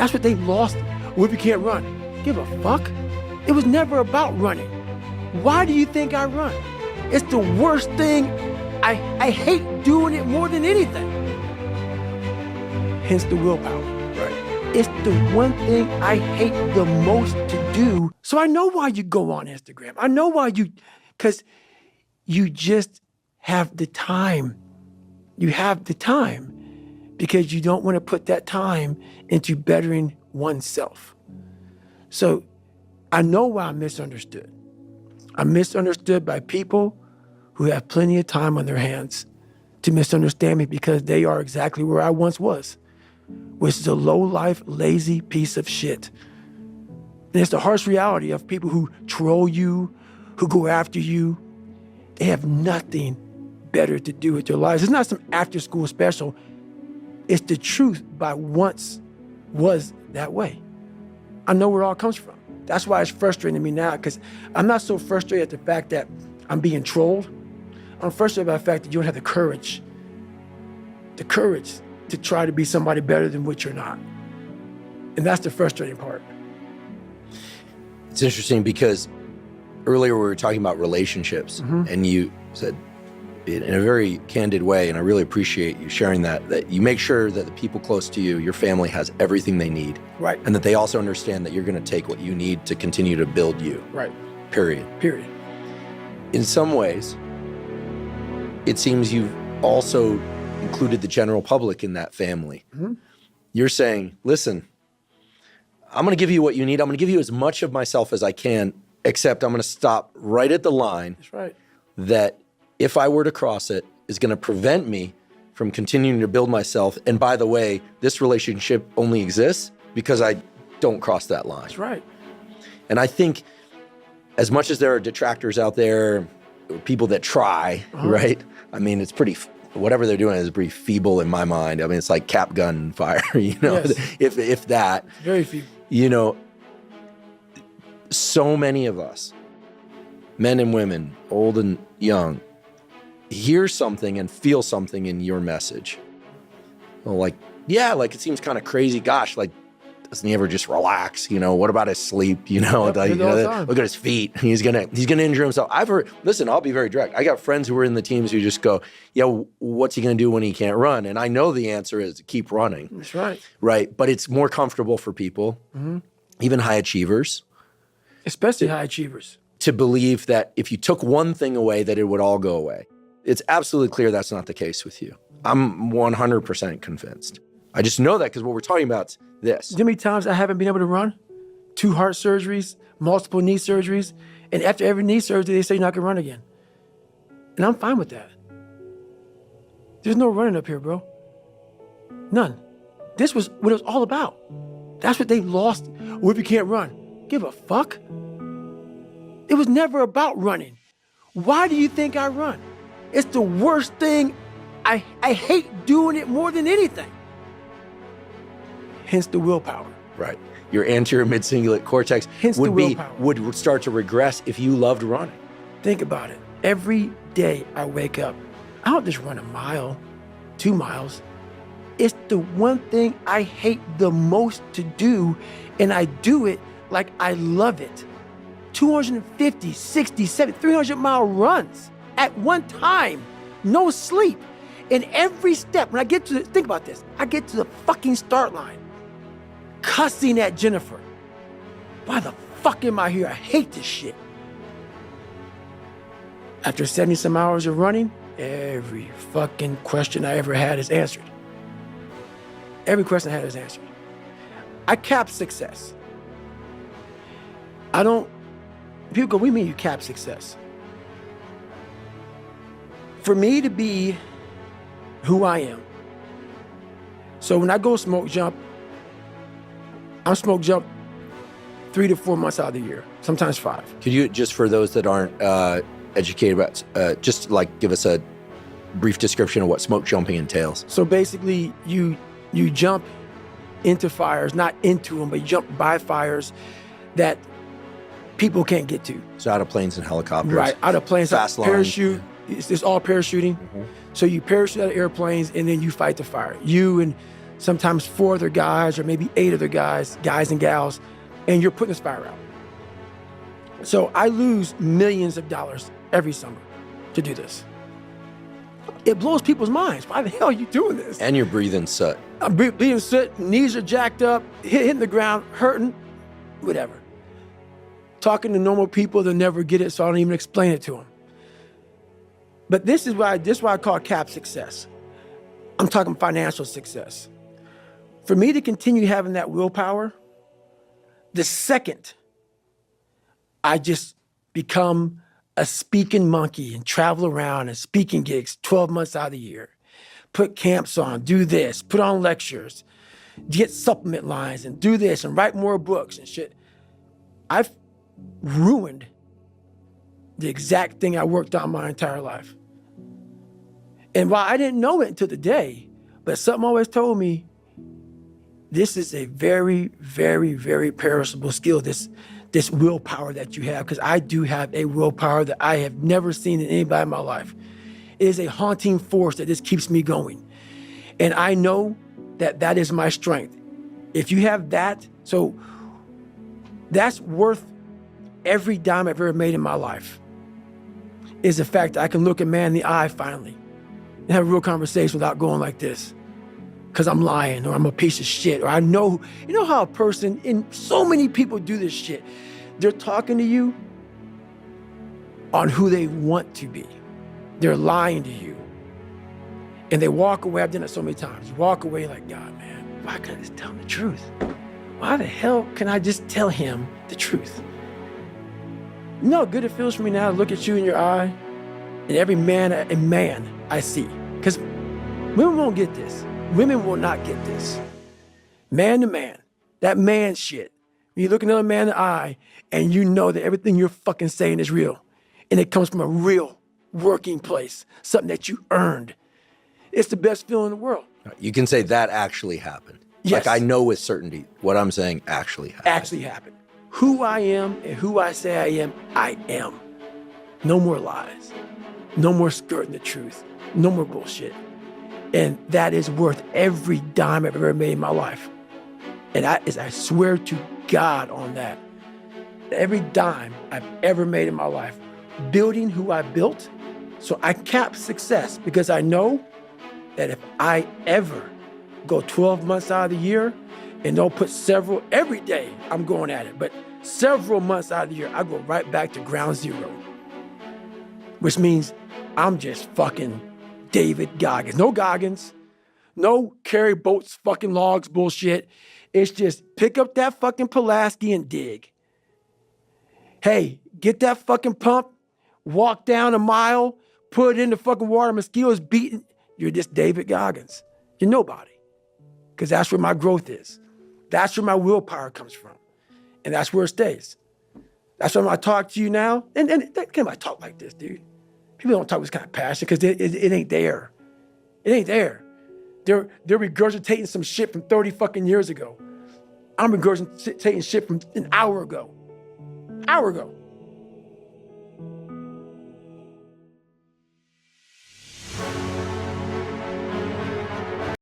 That's what they lost. Well, if you can't run, give a fuck. It was never about running. Why do you think I run? It's the worst thing. I hate doing it more than anything. Hence the willpower. Right. It's the one thing I hate the most to do. So I know why you go on Instagram. I know why because you just have the time. You have the time because you don't want to put that time into bettering oneself. So I know why I'm misunderstood. I'm misunderstood by people who have plenty of time on their hands to misunderstand me because they are exactly where I once was, which is a low-life, lazy piece of shit. And it's the harsh reality of people who troll you, who go after you. They have nothing better to do with their lives. It's not some after-school special. It's the truth by once was that way. I know where it all comes from. That's why it's frustrating to me now, because I'm not so frustrated at the fact that I'm being trolled. I'm frustrated by the fact that you don't have the courage to try to be somebody better than what you're not. And that's the frustrating part. It's interesting because earlier we were talking about relationships, and you said it in a very candid way, and I really appreciate you sharing that you make sure that the people close to you, your family, has everything they need. Right. And that they also understand that you're going to take what you need to continue to build you. Right. Period. In some ways, it seems you've also included the general public in that family. You're saying, listen, I'm going to give you what you need. I'm going to give you as much of myself as I can, except I'm going to stop right at the line. That's right. That if I were to cross it, is going to prevent me from continuing to build myself. And by the way, this relationship only exists because I don't cross that line. That's right. And I think as much as there are detractors out there, people that try, right? I mean, it's pretty, whatever they're doing is pretty feeble in my mind. I mean, it's like cap gun fire, you know, Yes. if that. Very feeble. You know, so many of us, men and women, old and young, hear something and feel something in your message. Well, like, yeah, like it seems kind of crazy. Gosh, like, doesn't he ever just relax? You know, what about his sleep? You know, Yep, like, all the time. look at his feet. He's gonna injure himself. I've heard. Listen, I'll be very direct. I got friends who are in the teams who just go, yeah, what's he gonna do when he can't run? And I know the answer is keep running. That's right. Right, but it's more comfortable for people, even high achievers, Especially high achievers. to believe that if you took one thing away, that it would all go away. It's absolutely clear that's not the case with you. I'm 100% convinced. I just know that because what we're talking about is this. You know how many times I haven't been able to run? 2 heart surgeries, multiple knee surgeries, and after every knee surgery, they say you're not gonna run again. And I'm fine with that. There's no running up here, bro. None. This was what it was all about. That's what they lost. Well, if you can't run, give a fuck. It was never about running. Why do you think I run? It's the worst thing. I hate doing it more than anything. Hence the willpower. Right. Your anterior mid-cingulate cortex Hence the willpower. would start to regress if you loved running. Think about it. Every day I wake up, I don't just run a mile, 2 miles. It's the one thing I hate the most to do, and I do it like I love it. 250, 60, 70, 300-mile runs at one time, no sleep. And every step, when I get to think about this, I get to the fucking start line, cussing at Jennifer. Why the fuck am I here? I hate this shit. After 70-some hours of running, every fucking question I ever had is answered. Every question I had is answered. I cap success. People go, what do you mean you cap success? For me to be who I am. So when I go smoke jump, I'm smoke jump 3 to 4 months out of the year, sometimes 5. Could you, just for those that aren't educated about, just like give us a brief description of what smoke jumping entails? So basically, you jump into fires, not into them, but you jump by fires that people can't get to. So out of planes and helicopters. Right, out of planes, Fast line. parachute. It's all parachuting. So you parachute out of airplanes and then you fight the fire. You and sometimes 4 other guys, or maybe 8 other guys and gals, and you're putting this fire out. So I lose millions of dollars every summer to do this. It blows people's minds. Why the hell are you doing this? And you're breathing soot. I'm being soot, knees are jacked up, hitting the ground, hurting, whatever. Talking to normal people, they'll never get it, so I don't even explain it to them. But this is why I call CAP success. I'm talking financial success. For me to continue having that willpower, the second I just become a speaking monkey and travel around and speaking gigs 12 months out of the year, put camps on, do this, put on lectures, get supplement lines and do this and write more books and shit, I've ruined the exact thing I worked on my entire life. And while I didn't know it until today, but something always told me, this is a very, very, very perishable skill, this willpower that you have, because I do have a willpower that I have never seen in anybody in my life. It is a haunting force that just keeps me going. And I know that that is my strength. If you have that, so that's worth every dime I've ever made in my life, is the fact that I can look a man in the eye finally and have a real conversation without going like this, because I'm lying or I'm a piece of shit, or I know, you know how a person, and so many people do this shit, they're talking to you on who they want to be. They're lying to you. And they walk away, I've done it so many times, you walk away like, God, man, why can't I just tell him the truth? Why the hell can I just tell him the truth? You know how good it feels for me now to look at you in your eye and every man I see. Because women won't get this. Women will not get this. Man to man, that man shit. You look another man in the eye and you know that everything you're fucking saying is real. And it comes from a real working place, something that you earned. It's the best feeling in the world. You can say that actually happened. Yes. Like I know with certainty what I'm saying actually happened. Actually happened. Who I am and who I say I am, I am. No more lies. No more skirting the truth. No more bullshit. And that is worth every dime I've ever made in my life. And I swear to God on that. Every dime I've ever made in my life, building who I built, so I cap success, because I know that if I ever go 12 months out of the year and don't put every day I'm going at it, but several months out of the year, I go right back to ground zero. Which means I'm just fucking David Goggins. No Goggins, no carry boats, fucking logs bullshit. It's just pick up that fucking Pulaski and dig. Hey, get that fucking pump, walk down a mile, put it in the fucking water, mosquitoes beating. You're just David Goggins. You're nobody. Because that's where my growth is. That's where my willpower comes from. And that's where it stays. That's why when I talk to you now, and can't I talk like this, dude? People don't talk with this kind of passion because it ain't there. It ain't there. They're regurgitating some shit from 30 fucking years ago. I'm regurgitating shit from an hour ago. Hour ago.